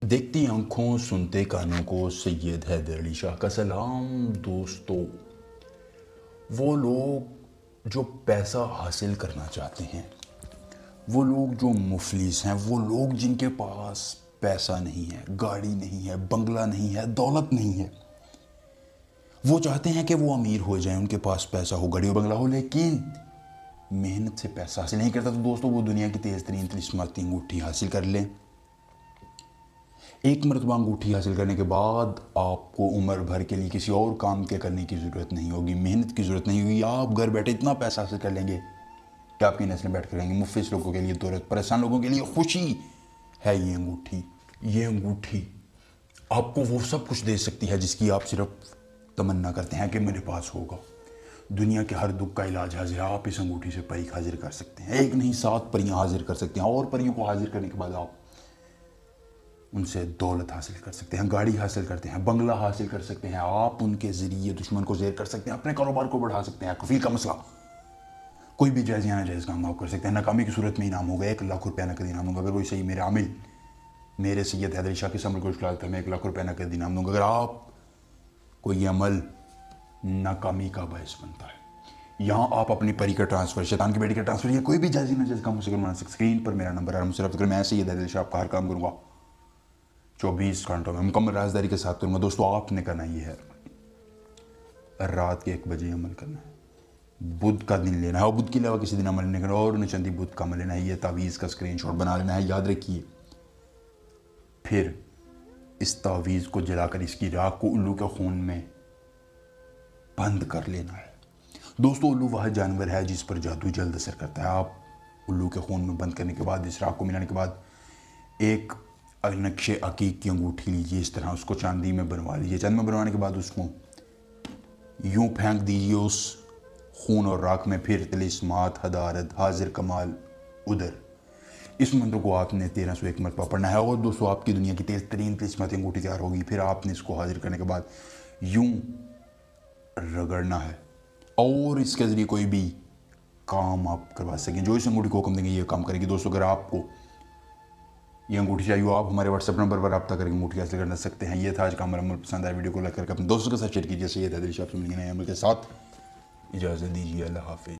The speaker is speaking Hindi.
देखती आंखों सुनते कानों को सैयद हैदर अली शाह का सलाम। दोस्तों, वो लोग जो पैसा हासिल करना चाहते हैं, वो लोग जो मुफलिस हैं, वो लोग जिनके पास पैसा नहीं है, गाड़ी नहीं है, बंगला नहीं है, दौलत नहीं है, वो चाहते हैं कि वो अमीर हो जाएं, उनके पास पैसा हो, गाड़ी हो, बंगला हो, लेकिन मेहनत से पैसा हासिल नहीं करता। तो दोस्तों, वो दुनिया की तेज़ तरीन तिलिस्माती अंगूठी हासिल कर लें। एक मरतबा अंगूठी हासिल करने के बाद आपको उम्र भर के लिए किसी और काम के करने की ज़रूरत नहीं होगी, मेहनत की ज़रूरत नहीं होगी। आप घर बैठे इतना पैसा हासिल कर लेंगे कि आपकी नस्लें बैठ कर रहेंगी। मुफ्लिस लोगों के लिए दौलत, परेशान लोगों के लिए खुशी है ये अंगूठी। ये अंगूठी आपको वो सब कुछ दे सकती है जिसकी आप सिर्फ तमन्ना करते हैं कि मेरे पास होगा। दुनिया के हर दुख का इलाज हाजिर है। आप इस अंगूठी से परी हाजिर कर सकते हैं। एक नहीं, 7 परियां हाजिर कर सकते हैं, और परियों को हाजिर करने के बाद आप उनसे दौलत हासिल कर सकते हैं, गाड़ी हासिल करते हैं, बंगला हासिल कर सकते हैं। आप उनके ज़रिए दुश्मन को ज़ेर कर सकते हैं, अपने कारोबार को बढ़ा सकते हैं। कफील का मसला, कोई भी जायज़ या नाजायज़ काम आप कर सकते हैं। नाकामी की सूरत में इनाम होगा 1 लाख रुपया नकद इनाम होगा। अगर कोई सही मेरे आमिल मेरे सैयद हैदर अली शाह के समर को इख्तियार करता है, मैं 1 लाख रुपया नकद इनाम दूँगा। अगर आप कोई अमल नाकामी का बायस बनता है, यहाँ आप अपनी परी का ट्रांसफ़र, शैतान की बेटी का ट्रांसफ़र या कोई भी जायज़ नाजायज़ काम मुझसे करवा सकते। स्क्रीन पर मेरा नंबर है, मुझसे रब्ता करें। मैं सैयद हैदर अली शाह आपका हर काम करूँगा 24 घंटों में, मुकम्मल राजदारी के साथ करूँगा। दोस्तों, आपने करना ये है, रात के 1 बजे अमल करना है, बुध का दिन लेना है, और बुध के अलावा किसी दिन अमल नहीं करना, और नचंदी बुध का अमल लेना है। ये तावीज़ का स्क्रीनशॉट बना लेना है, याद रखिए। फिर इस तावीज़ को जलाकर इसकी राख को उल्लू के खून में बंद कर लेना है। दोस्तों, उल्लू वह जानवर है जिस पर जादू जल्द असर करता है। आप उल्लू के खून में बंद करने के बाद, इस राख को मिलाने के बाद, एक नक्शे अकीक की अंगूठी लीजिए, इस तरह उसको चांदी में बनवा लीजिए। चांदी में बनवाने के बाद उसको यूं फेंक दीजिए उस खून और राख में। फिर तिलिस्मात हदारत हाजिर कमाल उधर, इस मंत्र को आपने 1301 मरतबा पढ़ना है, और दोस्तों आपकी दुनिया की तेज़ तरीन तिलिस्माती अंगूठी तैयार होगी। फिर आपने इसको हाजिर करने के बाद यूं रगड़ना है, और इसके ज़रिए कोई भी काम आप करवा सकें। जो इस अंगूठी को हुक्म देंगे ये काम करेगी। दोस्तों, अगर आपको ये अंगूठी चाहिए, आप हमारे व्हाट्सएप नंबर पर रब्ता करके अंगूठी हासिल कर सकते हैं। ये था आज का हमारा अमल। पसंद आया वीडियो को लाइक करके अपने दोस्तों के साथ शेयर कीजिए। सैयद हैदर अली शाह से मिलेंगे नए अमल के साथ। इजाज़त दीजिए, अल्लाह हाफ़िज़।